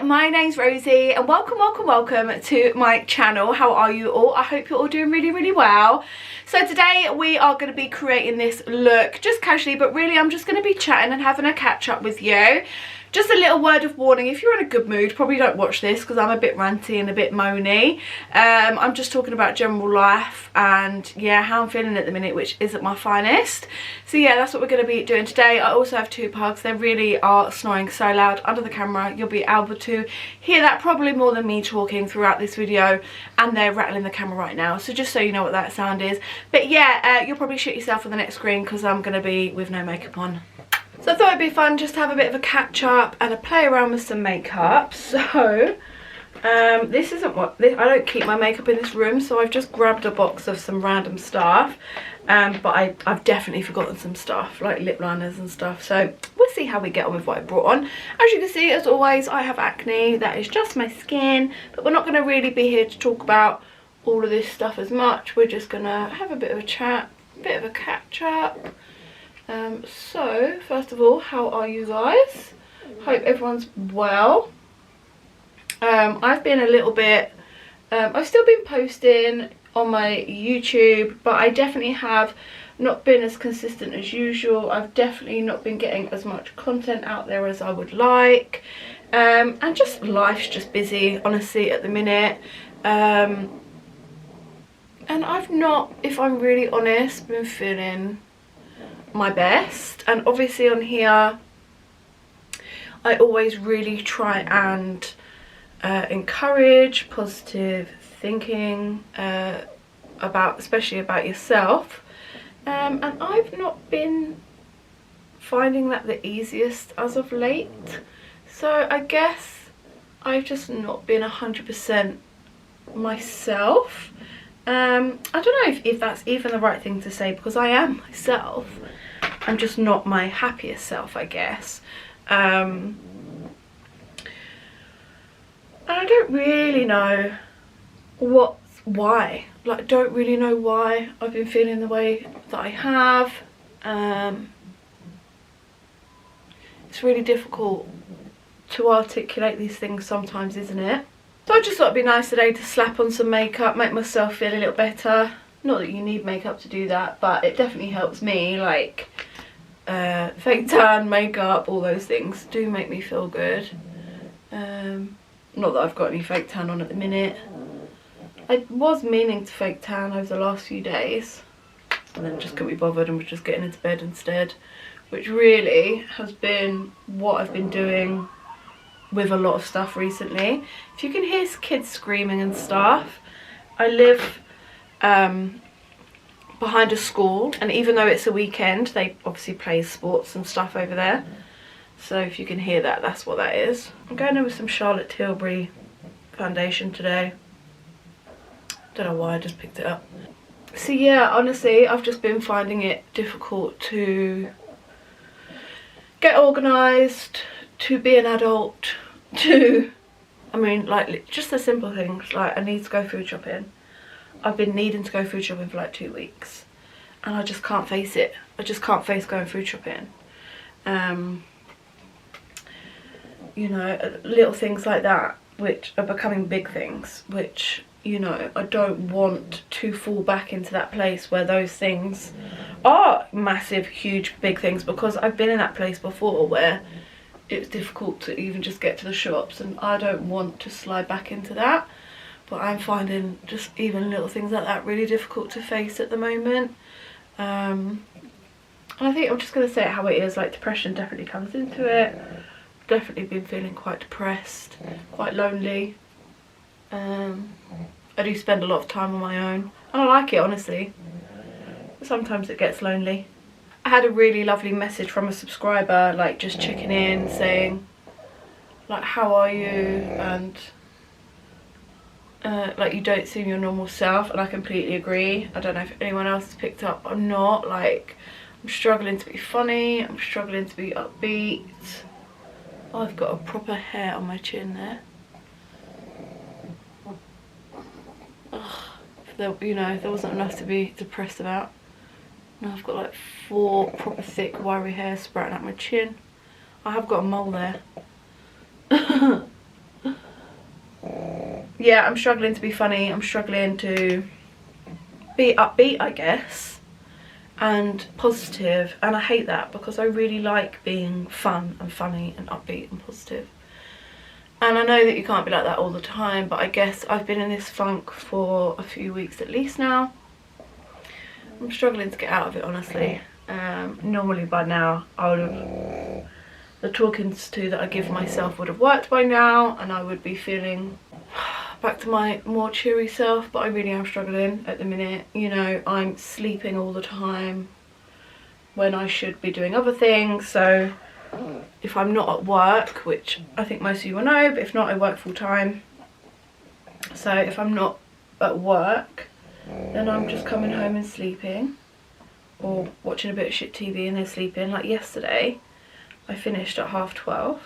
my name's Rosie and welcome to my channel. How are you all? I hope you're all doing really well. So today we are going to be creating this look just casually, but really I'm just going to be chatting and having a catch up with you. Just a little word of warning, if you're in a good mood, probably don't watch this because I'm a bit ranty and a bit moany. I'm just talking about general life and yeah, how I'm feeling at the minute, which isn't my finest. So yeah, that's what we're going to be doing today. I also have two pugs. They really are snoring so loud under the camera. You'll be able to hear that probably more than me talking throughout this video, and they're rattling the camera right now. So just so you know what that sound is. But yeah, you'll probably shit yourself on the next screen because I'm going to be with no makeup on. So I thought it'd be fun just to have a bit of a catch up and a play around with some makeup. So this isn't what I don't keep my makeup in this room, so I've just grabbed a box of some random stuff, but I've definitely forgotten some stuff like lip liners and stuff, so we'll see how we get on with what I brought on. As you can see, as always, I have acne. That is just my skin, but we're not going to really be here to talk about all of this stuff as much. We're just gonna have a bit of a chat, a bit of a catch up. So first of all, how are you guys? Hope everyone's well. I've been a little bit I've still been posting on my YouTube, but I definitely have not been as consistent as usual. I've definitely not been getting as much content out there as I would like, and just life's just busy honestly at the minute, and I've not, if I'm really honest, been feeling my best. And obviously on here I always really try and encourage positive thinking, especially about yourself, and I've not been finding that the easiest as of late. So I guess I've just not been 100% myself. I don't know if that's even the right thing to say, because I am myself. I'm just not my happiest self, I guess. And I don't really know why. Like, I don't really know why I've been feeling the way that I have. It's really difficult to articulate these things sometimes, isn't it? So I just thought it'd be nice today to slap on some makeup, make myself feel a little better. Not that you need makeup to do that, but it definitely helps me. Like fake tan, makeup, all those things do make me feel good. Not that I've got any fake tan on at the minute. I was meaning to fake tan over the last few days, and then just couldn't be bothered and was just getting into bed instead, which really has been what I've been doing with a lot of stuff recently. If you can hear kids screaming and stuff, I live behind a school, and even though it's a weekend, they obviously play sports and stuff over there. So if you can hear that, that's what that is. I'm going in with some Charlotte Tilbury foundation today. Don't know why, I just picked it up. So yeah, honestly, I've just been finding it difficult to get organised, to be an adult, I mean, like, just the simple things, like I need to go food shopping. I've been needing to go food shopping for like 2 weeks, and I just can't face it. I just can't face going food shopping. You know, little things like that, which are becoming big things, which, you know, I don't want to fall back into that place where those things are massive, huge, big things, because I've been in that place before where it's difficult to even just get to the shops, and I don't want to slide back into that. But I'm finding just even little things like that really difficult to face at the moment. And I think I'm just going to say it how it is. Like, depression definitely comes into it. Definitely been feeling quite depressed, quite lonely. I do spend a lot of time on my own, and I like it, honestly. But sometimes it gets lonely. I had a really lovely message from a subscriber, like just checking in, saying like, how are you, and like, you don't seem your normal self, and I completely agree. I don't know if anyone else has picked up. I'm not, like, I'm struggling to be funny, I'm struggling to be upbeat. Oh, I've got a proper hair on my chin there. Ugh, you know, there wasn't enough to be depressed about. Now I've got like 4 proper thick wiry hairs sprouting out my chin. I have got a mole there. yeah, I'm struggling to be funny. I'm struggling to be upbeat, I guess, and positive, and I hate that because I really like being fun and funny and upbeat and positive. And I know that you can't be like that all the time, but I guess I've been in this funk for a few weeks at least now. I'm struggling to get out of it, honestly. Normally by now I would have, the talkings to that I give myself would have worked by now, and I would be feeling back to my more cheery self, but I really am struggling at the minute. You know, I'm sleeping all the time when I should be doing other things. So if I'm not at work, which I think most of you will know, but if not, I work full time. So if I'm not at work, then I'm just coming home and sleeping, or watching a bit of shit TV and then sleeping. Like yesterday, I finished at 12:30,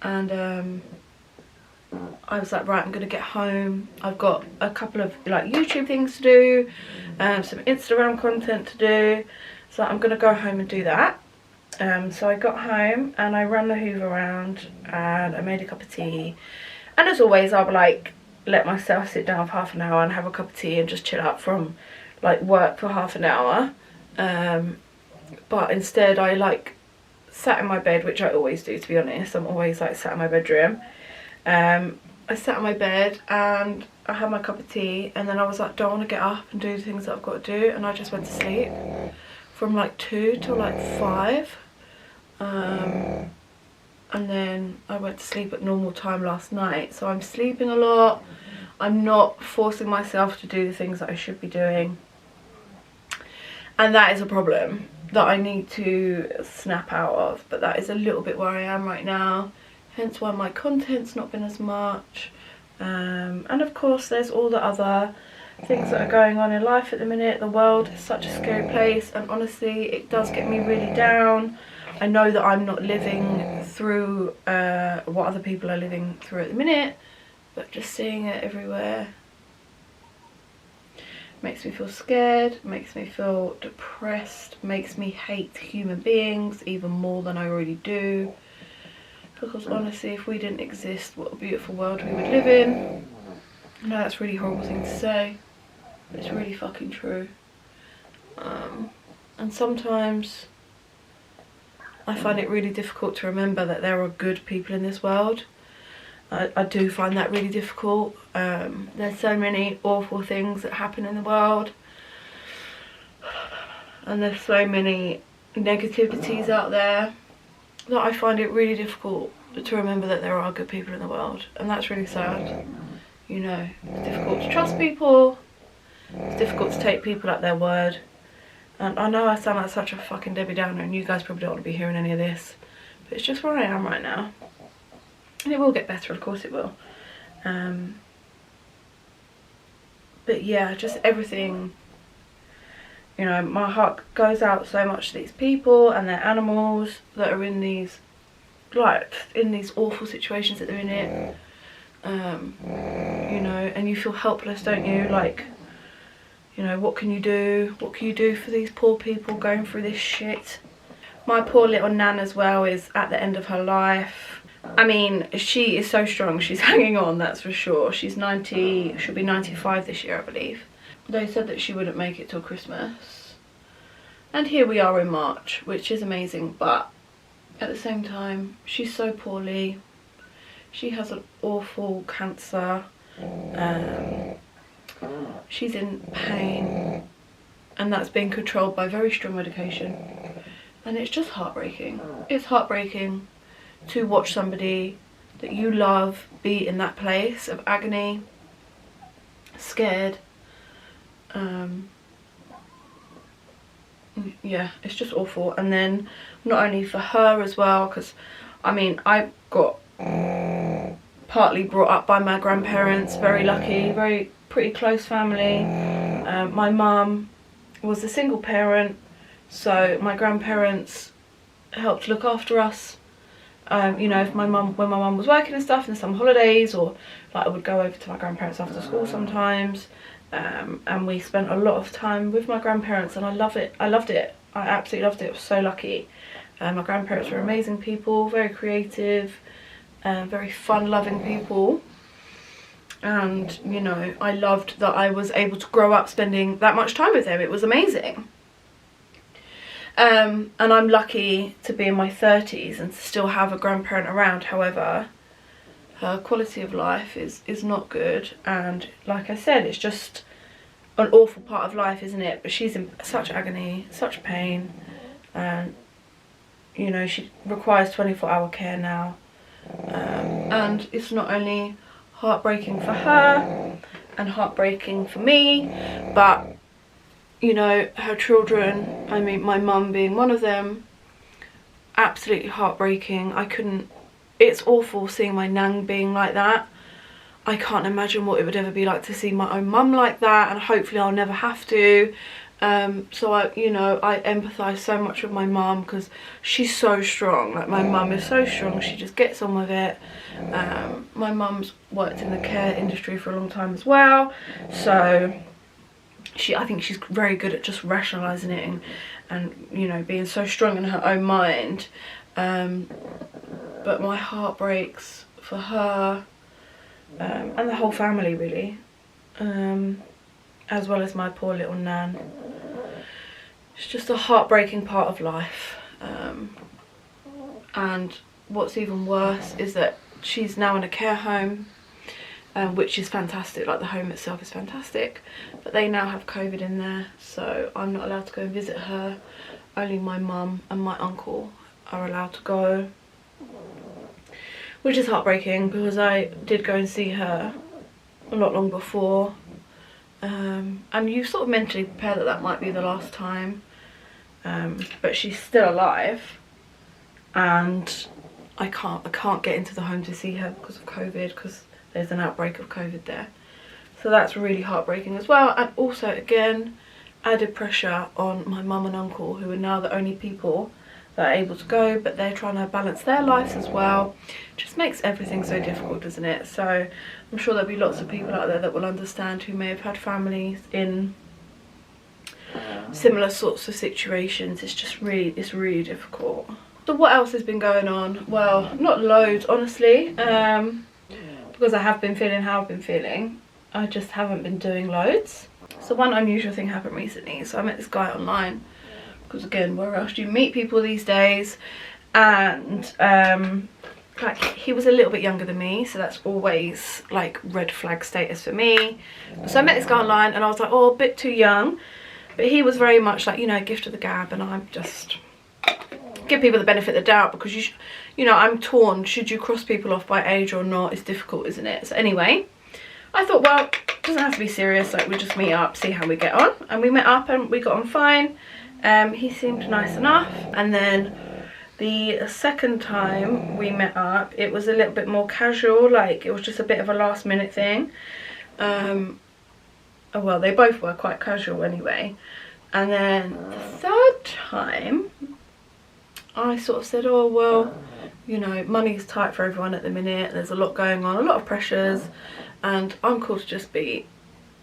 and I was like, right, I'm gonna get home. I've got a couple of like YouTube things to do, some Instagram content to do, so I'm gonna go home and do that. So I got home and I ran the hoover around and I made a cup of tea, and as always I'll like let myself sit down for half an hour and have a cup of tea and just chill out from like work for half an hour. But instead I like sat in my bed, which I always do, to be honest. I'm always like sat in my bedroom. I sat in my bed and I had my cup of tea, and then I was like, don't want to get up and do the things that I've got to do, and I just went to sleep from like 2 till like 5. And then I went to sleep at normal time last night. So I'm sleeping a lot. I'm not forcing myself to do the things that I should be doing, and that is a problem that I need to snap out of. But that is a little bit where I am right now, hence why my content's not been as much. And of course there's all the other things that are going on in life at the minute. The world is such a scary place, and honestly it does get me really down. I know that I'm not living through what other people are living through at the minute, but just seeing it everywhere makes me feel scared, makes me feel depressed, makes me hate human beings even more than I already do. Because honestly, if we didn't exist, what a beautiful world we would live in. I know that's a really horrible thing to say, but it's really fucking true. And sometimes I find it really difficult to remember that there are good people in this world. I do find that really difficult. There's so many awful things that happen in the world, and there's so many negativities out there that I find it really difficult to remember that there are good people in the world, and that's really sad. You know, it's difficult to trust people, it's difficult to take people at their word. And I know I sound like such a fucking Debbie Downer, and you guys probably don't want to be hearing any of this, but it's just where I am right now. And it will get better, of course it will. But yeah, just everything, you know, my heart goes out so much to these people and their animals that are in these, like, in these awful situations that they're in it. You know, and you feel helpless, don't you? Like, you know, what can you do? What can you do for these poor people going through this shit? My poor little Nan as well is at the end of her life. I mean, she is so strong. She's hanging on, that's for sure. She's 90, she'll be 95 this year, I believe. They said that she wouldn't make it till Christmas. And here we are in March, which is amazing. But at the same time, she's so poorly. She has an awful cancer. She's in pain, and that's being controlled by very strong medication, and it's just heartbreaking. It's heartbreaking to watch somebody that you love be in that place of agony, scared. Yeah, it's just awful. And then not only for her as well, because I mean, I got partly brought up by my grandparents, very lucky, pretty close family. My mum was a single parent, so my grandparents helped look after us. You know, when my mum was working and stuff in the summer holidays, or like I would go over to my grandparents after school sometimes, and we spent a lot of time with my grandparents, and I loved it. I absolutely loved it. I was so lucky. My grandparents were amazing people, very creative, very fun-loving people. And, you know, I loved that I was able to grow up spending that much time with him. It was amazing. And I'm lucky to be in my 30s and to still have a grandparent around. However, her quality of life is not good. And like I said, it's just an awful part of life, isn't it? But she's in such agony, such pain. And, you know, she requires 24-hour care now. And it's not only heartbreaking for her and heartbreaking for me, but, you know, her children, I mean my mum being one of them, absolutely heartbreaking. It's awful seeing my nan being like that. I can't imagine what it would ever be like to see my own mum like that, and hopefully I'll never have to. So I empathise so much with my mum because she's so strong. Like, my mum is so strong, she just gets on with it. My mum's worked in the care industry for a long time as well, so I think she's very good at just rationalising it and you know, being so strong in her own mind. But my heart breaks for her, and the whole family really, as well as my poor little nan. It's just a heartbreaking part of life. And what's even worse is that she's now in a care home, which is fantastic. Like, the home itself is fantastic, but they now have COVID in there, so I'm not allowed to go and visit her. Only my mum and my uncle are allowed to go, which is heartbreaking because I did go and see her not long before. And you sort of mentally prepare that might be the last time, but she's still alive, and I can't get into the home to see her because of COVID, because there's an outbreak of COVID there. So that's really heartbreaking as well. And also, again, added pressure on my mum and uncle, who are now the only people that are able to go, but they're trying to balance their lives as well. It just makes everything so difficult, doesn't it? So I'm sure there'll be lots of people out there that will understand, who may have had families in similar sorts of situations. It's really difficult. So what else has been going on? Well, not loads, honestly, because I have been feeling how I've been feeling. I just haven't been doing loads. So one unusual thing happened recently. So I met this guy online, because again, where else do you meet people these days? And like, he was a little bit younger than me, so that's always like red flag status for me. So I met this guy online and I was like, oh, a bit too young. But he was very much like, you know, gift of the gab, and I'm just give people the benefit of the doubt, because you know, I'm torn. Should you cross people off by age or not? It's difficult, isn't it? So anyway, I thought, well, it doesn't have to be serious. Like, we just meet up, see how we get on. And we met up and we got on fine. He seemed nice enough. And then the second time we met up, it was a little bit more casual. Like, it was just a bit of a last minute thing. Well, they both were quite casual anyway. And then the third time, I sort of said, oh, well, you know, money's tight for everyone at the minute. There's a lot going on, a lot of pressures. And I'm cool to just be,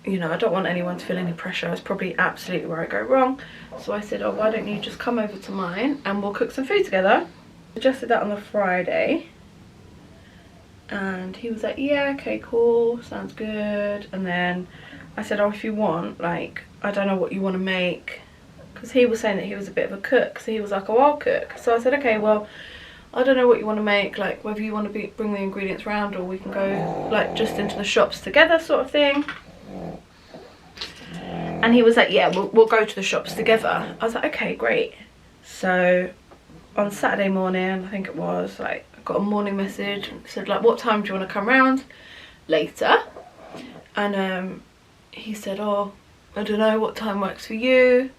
you know, I don't want anyone to feel any pressure. It's probably absolutely where I go wrong. So I said, oh, why don't you just come over to mine and we'll cook some food together. Suggested that on the Friday. And he was like, yeah, okay, cool, sounds good. And then I said, oh, if you want, like, I don't know what you want to make. Because he was saying that he was a bit of a cook. So he was like, oh, I'll cook. So I said, okay, well, I don't know what you want to make, like whether you want to bring the ingredients round, or we can go like just into the shops together sort of thing. And he was like, yeah, we'll go to the shops together. I was like, okay, great. So on Saturday morning, I think it was, like, I got a morning message and said, like, what time do you want to come round later? And he said, oh, I don't know, what time works for you?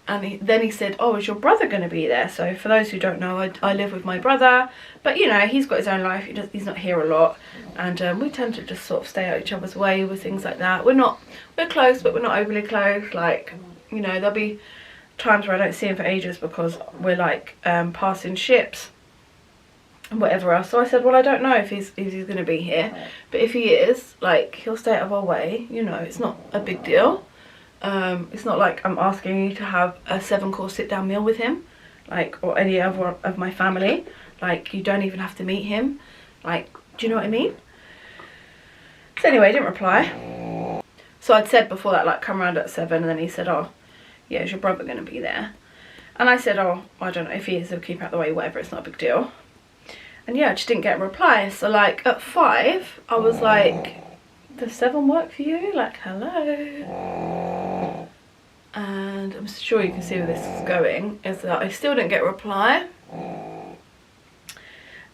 And then he said, oh, is your brother going to be there? So for those who don't know, I live with my brother, but you know, he's got his own life. He's not here a lot, and we tend to just sort of stay out each other's way with things like that. We're close, but we're not overly close. Like, you know, there'll be times where I don't see him for ages because we're like passing ships and whatever else. So I said, well, I don't know if he's going to be here, but if he is, like, he'll stay out of our way. You know, it's not a big deal. It's not like I'm asking you to have a 7-course sit-down meal with him, like, or any other of my family. Like, you don't even have to meet him. Like, do you know what I mean? So anyway, he didn't reply. So I'd said before that, like, come around at 7, and then he said, oh, yeah, is your brother going to be there? And I said, oh, I don't know, if he is, he'll keep out the way, whatever, it's not a big deal. And yeah, I just didn't get a reply. So like at 5, I was like, does 7 work for you? Like, hello? And I'm sure you can see where this is going, is that I still didn't get a reply.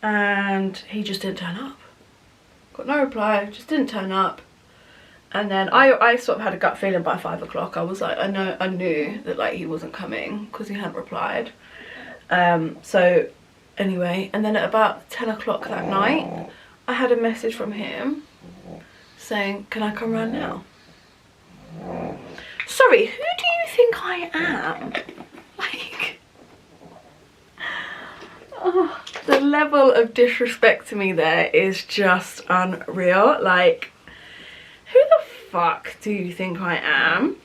And he just didn't turn up. Got no reply, just didn't turn up. And then I sort of had a gut feeling by 5 o'clock. I was like, I knew that like he wasn't coming because he hadn't replied. So anyway, and then at about 10 o'clock that night, I had a message from him saying, can I come round now? Sorry, who do you think I am? Like, oh, the level of disrespect to me there is just unreal. Like, who the fuck do you think I am?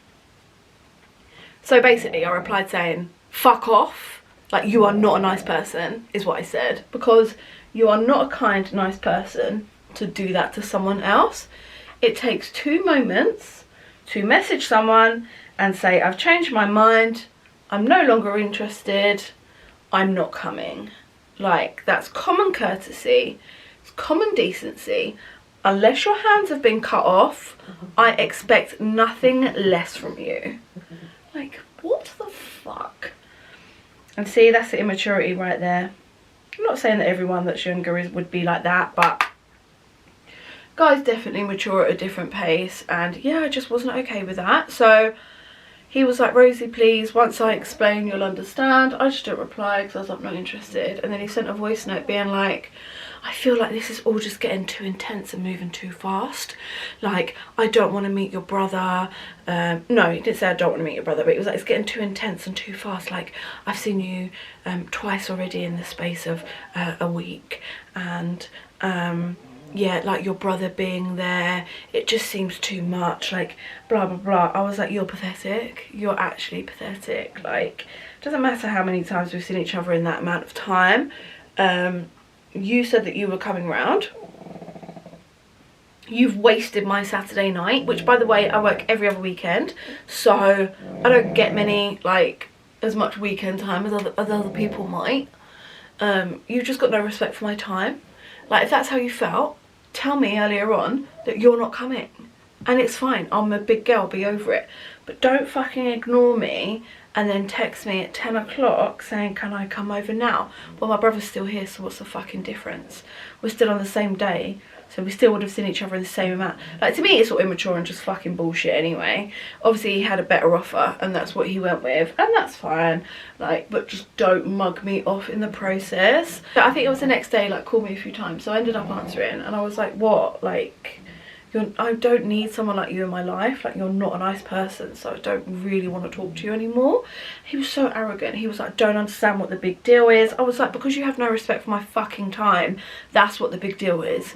So basically I replied saying, fuck off, like, you are not a nice person, is what I said, because you are not a kind, nice person to do that to someone else. It takes 2 moments to message someone and say, I've changed my mind, I'm no longer interested, I'm not coming. Like, that's common courtesy, it's common decency. Unless your hands have been cut off, I expect nothing less from you. Like, what the fuck? And see, that's the immaturity right there. I'm not saying that everyone that's younger would be like that, but guys definitely mature at a different pace. And yeah, I just wasn't okay with that. So he was like, Rosie, please, once I explain, you'll understand. I just didn't reply because I was like, not interested. And then he sent a voice note being like, I feel like this is all just getting too intense and moving too fast. Like, I don't want to meet your brother. No, he didn't say I don't want to meet your brother, but it was like, it's getting too intense and too fast. Like, I've seen you twice already in the space of a week. And yeah, like your brother being there, it just seems too much. Like, blah, blah, blah. I was like, you're pathetic. You're actually pathetic. Like, it doesn't matter how many times we've seen each other in that amount of time. You said that you were coming round. You've wasted my Saturday night, which by the way, I work every other weekend, so I don't get many, like, as much weekend time as other people might. You've just got no respect for my time. Like, if that's how you felt, tell me earlier on that you're not coming. And it's fine, I'm a big girl, be over it. But don't fucking ignore me and then text me at 10 o'clock saying, can I come over now? Well, my brother's still here, so what's the fucking difference? We're still on the same day, so we still would have seen each other in the same amount. Like, to me, it's all immature and just fucking bullshit anyway. Obviously, he had a better offer, and that's what he went with, and that's fine. Like, but just don't mug me off in the process. I think it was the next day, like, called me a few times, so I ended up answering, and I was like, what? Like, I don't need someone like you in my life. Like, you're not a nice person, so I don't really want to talk to you anymore. He was so arrogant. He was like, don't understand what the big deal is. I was like, because you have no respect for my fucking time, that's what the big deal is.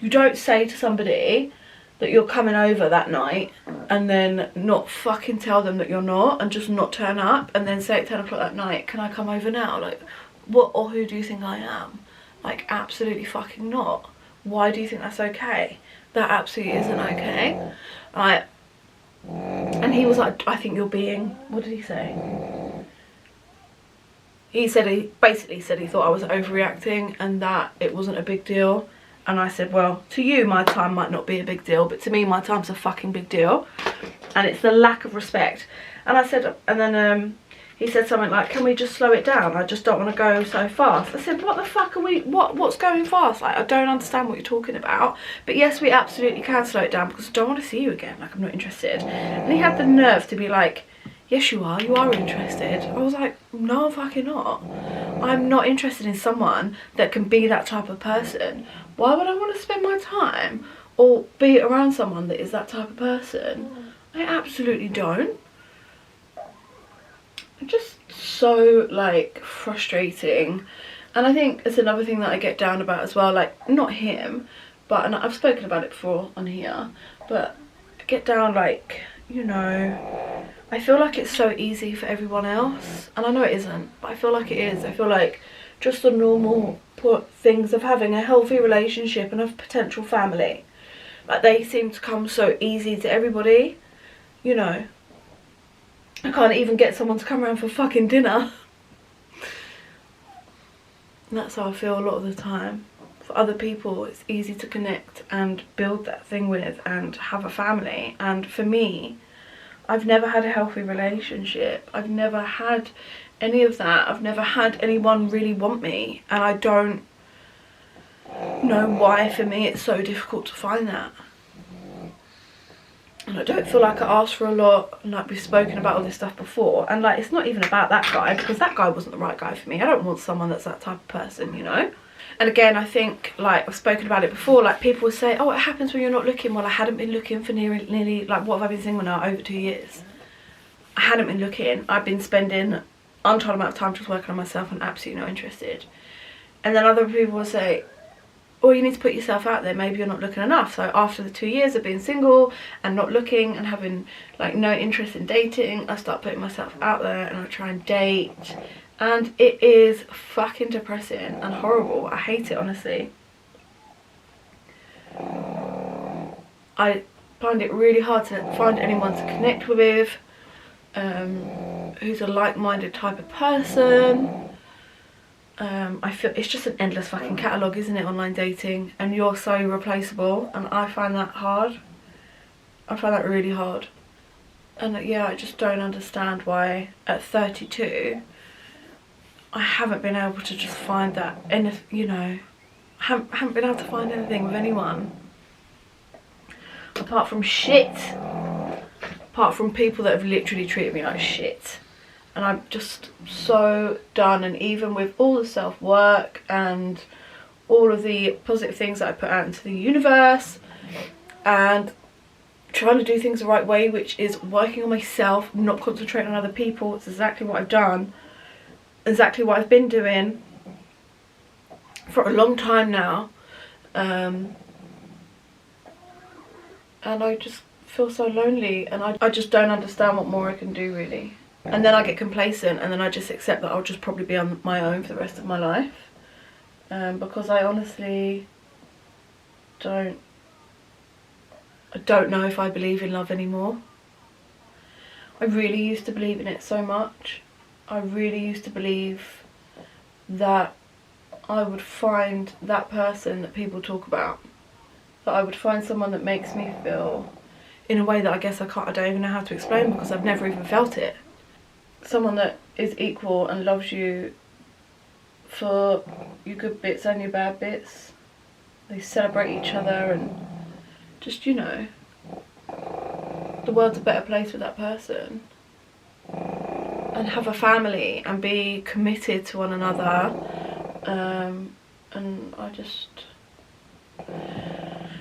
You don't say to somebody that you're coming over that night and then not fucking tell them that you're not, and just not turn up, and then say at 10 o'clock that night, can I come over now? Like, what or who do you think I am? Like, absolutely fucking not. Why do you think that's okay? That absolutely isn't okay. And he was like, I think you're being, what did he say? He basically said he thought I was overreacting and that it wasn't a big deal. And I said, well, to you my time might not be a big deal, but to me my time's a fucking big deal. And it's the lack of respect. And I said, and then he said something like, can we just slow it down? I just don't want to go so fast. I said, what the fuck are we, what's going fast? Like, I don't understand what you're talking about. But yes, we absolutely can slow it down because I don't want to see you again. Like, I'm not interested. And he had the nerve to be like, yes you are interested. I was like, no, I'm fucking not. I'm not interested in someone that can be that type of person. Why would I want to spend my time or be around someone that is that type of person? I absolutely don't. Just so, like, frustrating. And I think it's another thing that I get down about as well, like, not him, but, and I've spoken about it before on here, but I get down, like, you know, I feel like it's so easy for everyone else, and I know it isn't, but I feel like it is. I feel like just the normal things of having a healthy relationship and a potential family, Like, they seem to come so easy to everybody, you know. I can't even get someone to come around for fucking dinner. And that's how I feel a lot of the time. For other people, it's easy to connect and build that thing with and have a family. And for me, I've never had a healthy relationship. I've never had any of that. I've never had anyone really want me. And I don't know why, for me, it's so difficult to find that. And I don't feel like I asked for a lot, and like we've spoken about all this stuff before, and like it's not even about that guy, because that guy wasn't the right guy for me. I don't want someone that's that type of person, you know. And again, I think, like I've spoken about it before, like people would say, oh, it happens when you're not looking. Well, I hadn't been looking for nearly like, what have I been single now, over 2 years. I hadn't been looking. I've been spending untold amount of time just working on myself and absolutely not interested. And then other people will say, or you need to put yourself out there, maybe you're not looking enough. So after the 2 years of being single and not looking and having like no interest in dating, I start putting myself out there and I try and date, and it is fucking depressing and horrible. I hate it, honestly. I find it really hard to find anyone to connect with, who's a like-minded type of person. I feel it's just an endless fucking catalogue, isn't it, online dating, and you're so replaceable, and I find that hard. I find that really hard. And yeah, I just don't understand why at 32 I haven't been able to just find that, and you know, I haven't been able to find anything with anyone apart from shit, apart from people that have literally treated me like shit. And I'm just so done. And even with all the self-work and all of the positive things that I put out into the universe and trying to do things the right way, which is working on myself, not concentrating on other people, it's exactly what I've done, exactly what I've been doing for a long time now. And I just feel so lonely, and I just don't understand what more I can do, really. And then I get complacent, and then I just accept that I'll just probably be on my own for the rest of my life. Because I honestly I don't know if I believe in love anymore. I really used to believe in it so much. I really used to believe that I would find that person that people talk about. That I would find someone that makes me feel in a way that I guess I don't even know how to explain, because I've never even felt it. Someone that is equal and loves you for your good bits and your bad bits. They celebrate each other, and just, you know, the world's a better place with that person. And have a family and be committed to one another. And I just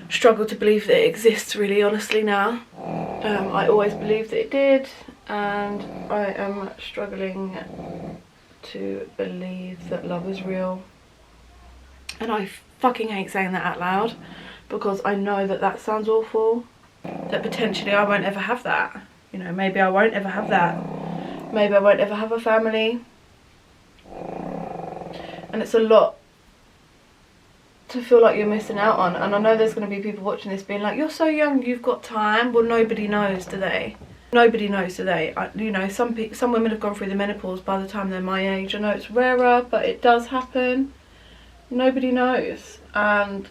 struggle to believe that it exists, really, honestly, now. I always believed that it did, and I am struggling to believe that love is real. And I fucking hate saying that out loud, because I know that that sounds awful, that potentially I won't ever have that. You know, maybe I won't ever have that. Maybe I won't ever have a family. And it's a lot to feel like you're missing out on. And I know there's going to be people watching this being like, you're so young, you've got time. Well, nobody knows, do they? Nobody knows, do they? You know, some women have gone through the menopause by the time they're my age. I know it's rarer, but it does happen. Nobody knows. And,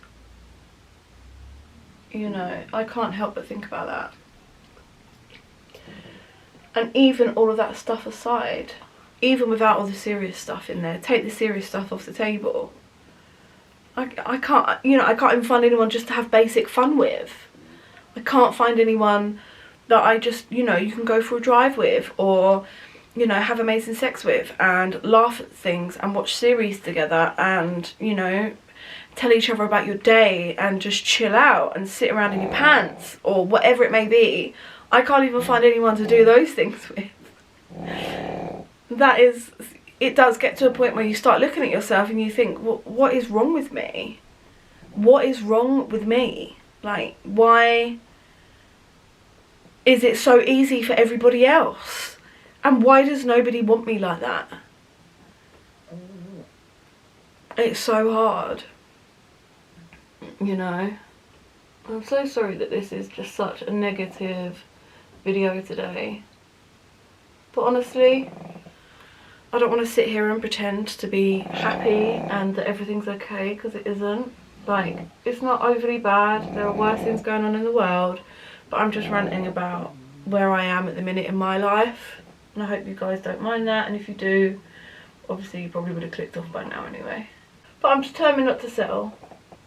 you know, I can't help but think about that. And even all of that stuff aside, even without all the serious stuff in there, take the serious stuff off the table, I can't, you know, I can't even find anyone just to have basic fun with. I can't find anyone that I just, you know, you can go for a drive with, or, you know, have amazing sex with and laugh at things and watch series together and, you know, tell each other about your day and just chill out and sit around in your pants or whatever it may be. I can't even find anyone to do those things with. That is, it does get to a point where you start looking at yourself and you think, what is wrong with me? What is wrong with me? Like, why is it so easy for everybody else? And why does nobody want me like that? It's so hard, you know. I'm so sorry that this is just such a negative video today. But honestly, I don't want to sit here and pretend to be happy and that everything's okay, because it isn't. Like, it's not overly bad. There are worse things going on in the world. But I'm just ranting about where I am at the minute in my life. And I hope you guys don't mind that. And if you do, obviously you probably would have clicked off by now anyway. But I'm determined not to settle.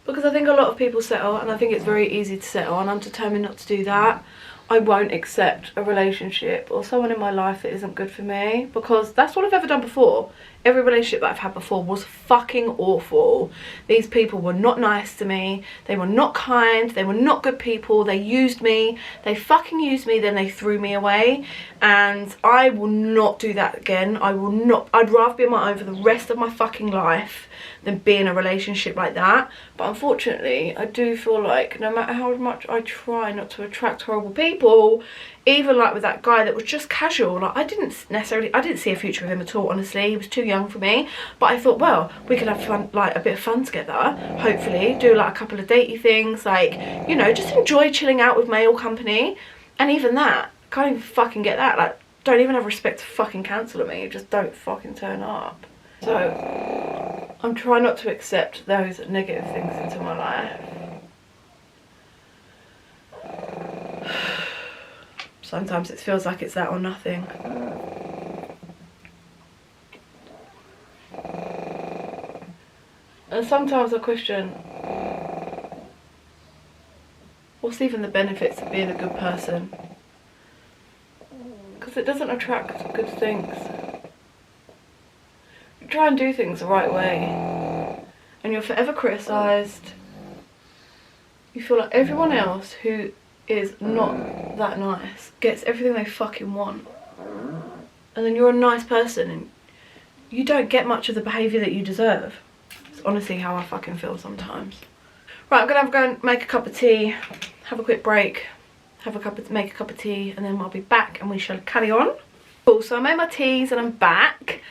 Because I think a lot of people settle, and I think it's very easy to settle, and I'm determined not to do that. I won't accept a relationship or someone in my life that isn't good for me, because that's all I've ever done before. Every relationship that I've had before was fucking awful. These people were not nice to me. They were not kind. They were not good people. They used me. They fucking used me, then they threw me away. And I will not do that again. I will not. I'd rather be on my own for the rest of my fucking life than be in a relationship like that. But unfortunately, I do feel like no matter how much I try not to attract horrible people, even like with that guy that was just casual, like I didn't see a future with him at all, honestly. He was too young for me. But I thought, well, we could have fun, like a bit of fun together, hopefully, do like a couple of datey things, like, you know, just enjoy chilling out with male company. And even that, can't even fucking get that. Like, don't even have respect to fucking cancel me. Just don't fucking turn up. So I'm trying not to accept those negative things into my life. Sometimes it feels like it's that or nothing. And sometimes I question, what's even the benefits of being a good person? Because it doesn't attract good things. You try and do things the right way, and you're forever criticised. You feel like everyone else who is not that nice gets everything they fucking want, and then you're a nice person and you don't get much of the behaviour that you deserve. It's honestly how I fucking feel sometimes. Right, I'm gonna go and make a cup of tea, have a quick break, make a cup of tea, and then I'll be back and we shall carry on. Cool, so I made my teas and I'm back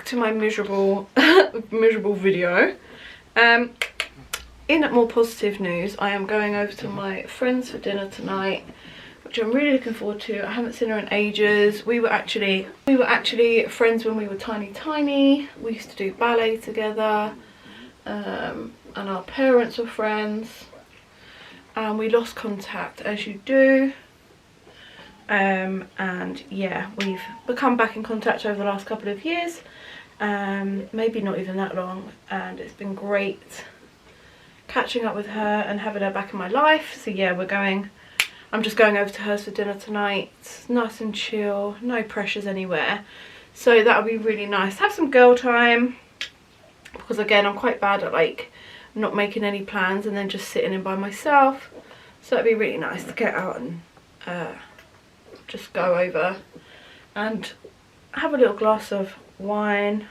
to my miserable miserable video. In more positive news, I am going over to my friends for dinner tonight, which I'm really looking forward to. I haven't seen her in ages. We were actually friends when we were tiny. We used to do ballet together, and our parents were friends, and we lost contact, as you do. And yeah, we've become back in contact over the last couple of years, maybe not even that long, and it's been great catching up with her and having her back in my life. So yeah, I'm just going over to hers for dinner tonight. It's nice and chill, no pressures anywhere, so that'll be really nice. Have some girl time, because again, I'm quite bad at like not making any plans and then just sitting in by myself. So it'd be really nice to get out and just go over and have a little glass of wine.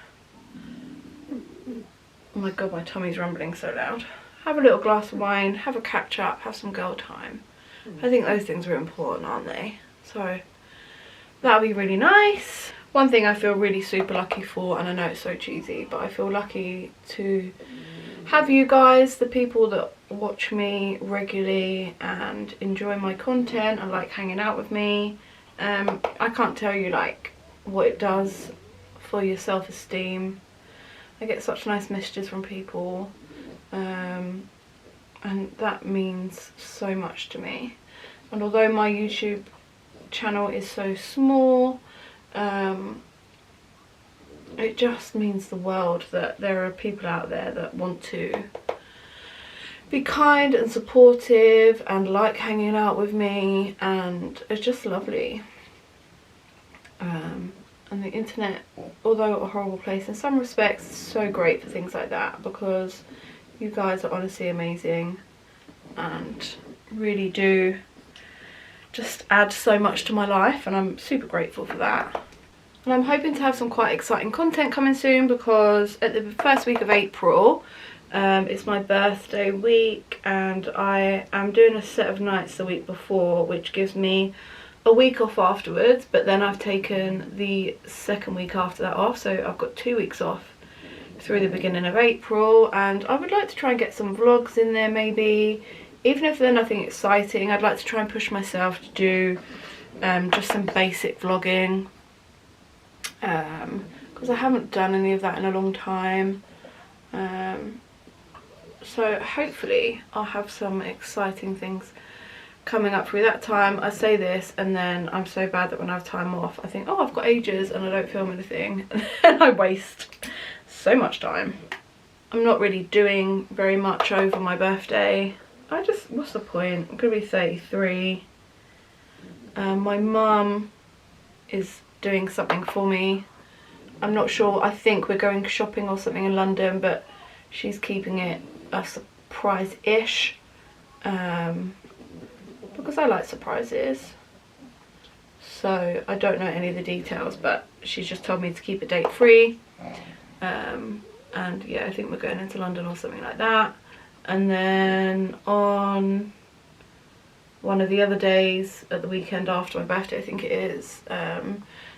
Oh my god, my tummy's rumbling so loud. Have a little glass of wine, have a catch up, have some girl time. I think those things are important, aren't they? So that'll be really nice. One thing I feel really super lucky for, and I know it's so cheesy, but I feel lucky to have you guys, the people that watch me regularly and enjoy my content and like hanging out with me. I can't tell you like what it does for your self-esteem. I get such nice messages from people, and that means so much to me. And although my YouTube channel is so small, it just means the world that there are people out there that want to be kind and supportive and like hanging out with me, and it's just lovely. And the internet, although a horrible place in some respects, is so great for things like that, because you guys are honestly amazing and really do just add so much to my life, and I'm super grateful for that. And I'm hoping to have some quite exciting content coming soon, because at the first week of April, it's my birthday week, and I am doing a set of nights the week before, which gives me a week off afterwards, but then I've taken the second week after that off, so I've got 2 weeks off through the beginning of April, and I would like to try and get some vlogs in there maybe, even if they're nothing exciting, I'd like to try and push myself to do just some basic vlogging, because I haven't done any of that in a long time. So hopefully I'll have some exciting things coming up through that time. I say this and then I'm so bad that when I have time off I think, oh, I've got ages, and I don't film anything and I waste so much time. I'm not really doing very much over my birthday. What's the point? I'm gonna be 33. My mum is doing something for me. I'm not sure. I think we're going shopping or something in London, but she's keeping it a surprise-ish, because I like surprises. So I don't know any of the details, but she's just told me to keep it date free. And yeah, I think we're going into London or something like that. And then on one of the other days at the weekend after my birthday, I think it is,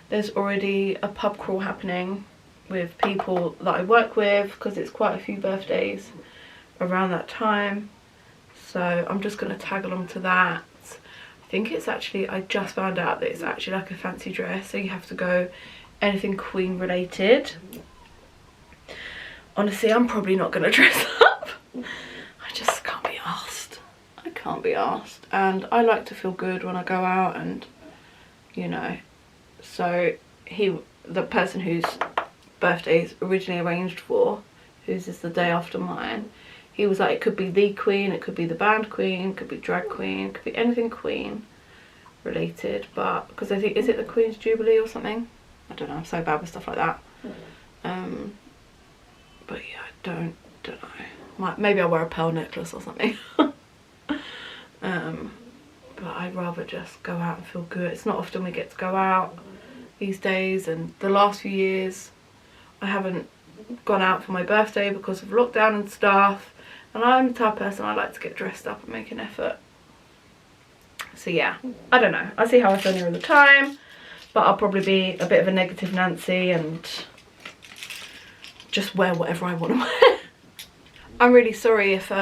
there's already a pub crawl happening with people that I work with, because it's quite a few birthdays around that time. So I'm just going to tag along to that. I think it's actually, I just found out that it's actually like a fancy dress, so you have to go anything Queen related. Honestly, I'm probably not going to dress up. I just can't be arsed. I can't be arsed. And I like to feel good when I go out, and, you know. So the person whose birthday is originally arranged for, whose is the day after mine, he was like, it could be the Queen, it could be the band Queen, it could be drag Queen, it could be anything Queen related. But because I think, is it the Queen's Jubilee or something? I don't know, I'm so bad with stuff like that. But yeah, I don't know. Maybe I'll wear a pearl necklace or something. But I'd rather just go out and feel good. It's not often we get to go out these days, and the last few years I haven't gone out for my birthday because of lockdown and stuff, and I'm the type of person I like to get dressed up and make an effort. So yeah, I don't know, I see how I feel near the time, but I'll probably be a bit of a negative Nancy and just wear whatever I want to wear. I'm really sorry if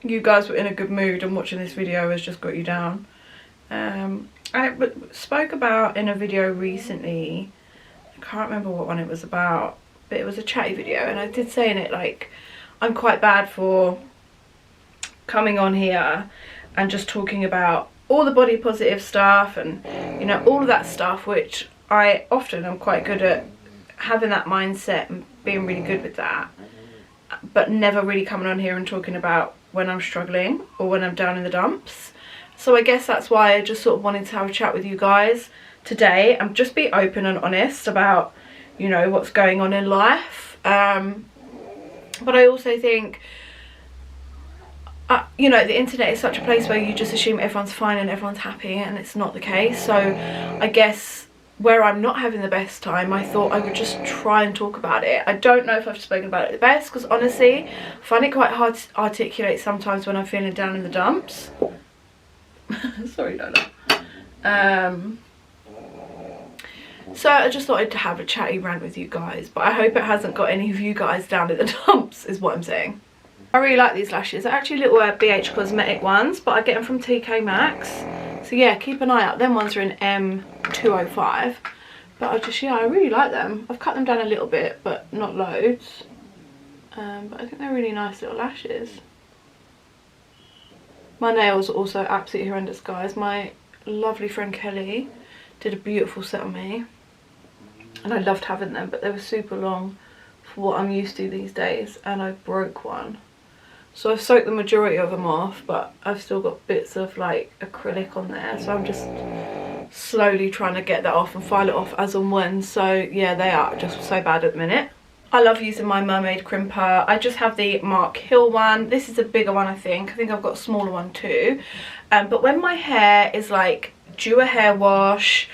you guys were in a good mood and watching this video has just got you down. I spoke about in a video recently, I can't remember what one it was about, but it was a chatty video, and I did say in it, like, I'm quite bad for coming on here and just talking about all the body positive stuff and, you know, all of that stuff, which I often am quite good at having that mindset and being really good with that, but never really coming on here and talking about when I'm struggling or when I'm down in the dumps. So I guess that's why I just sort of wanted to have a chat with you guys today and just be open and honest about, you know, what's going on in life. But I also think, you know, the internet is such a place where you just assume everyone's fine and everyone's happy, and it's not the case. So I guess where I'm not having the best time, I thought I would just try and talk about it. I don't know if I've spoken about it the best, because honestly I find it quite hard to articulate sometimes when I'm feeling down in the dumps. Sorry, Lola. So I just thought I'd have a chatty rant with you guys, but I hope it hasn't got any of you guys down in the dumps, is what I'm saying. I really like these lashes. They're actually little BH Cosmetic ones, but I get them from TK Maxx. So yeah, keep an eye out. Them ones are in M205. But I really like them. I've cut them down a little bit, but not loads. But I think they're really nice little lashes. My nails are also absolutely horrendous, guys. My lovely friend Kelly did a beautiful set on me, and I loved having them, but they were super long for what I'm used to these days, and I broke one. So I've soaked the majority of them off, but I've still got bits of like acrylic on there, so I'm just slowly trying to get that off and file it off as and when. So yeah, they are just so bad at the minute. I love using my mermaid crimper. I just have the Mark Hill one. This is a bigger one, I think. I've got a smaller one too. But when my hair is like due a hair wash,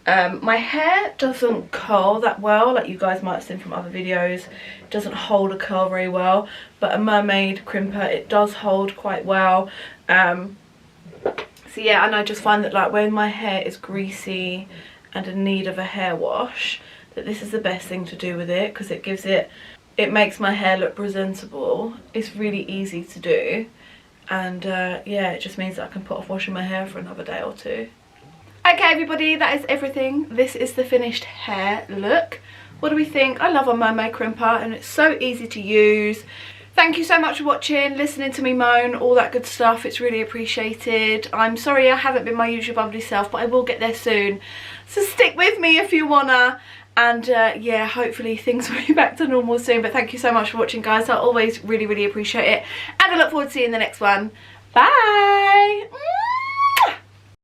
my hair doesn't curl that well, like you guys might have seen from other videos. It doesn't hold a curl very well, but a mermaid crimper, it does hold quite well. So yeah, and I just find that like when my hair is greasy and in need of a hair wash, that this is the best thing to do with it, because it makes my hair look presentable. It's really easy to do, And yeah, it just means that I can put off washing my hair for another day or two. Okay everybody, that is everything. This is the finished hair look. What do we think? I love a mermaid crimper and it's so easy to use. Thank you so much for watching, listening to me moan, all that good stuff. It's really appreciated. I'm sorry I haven't been my usual bubbly self, but I will get there soon. So stick with me if you wanna. And yeah, hopefully things will be back to normal soon. But thank you so much for watching, guys. I always really, really appreciate it. And I look forward to seeing the next one. Bye!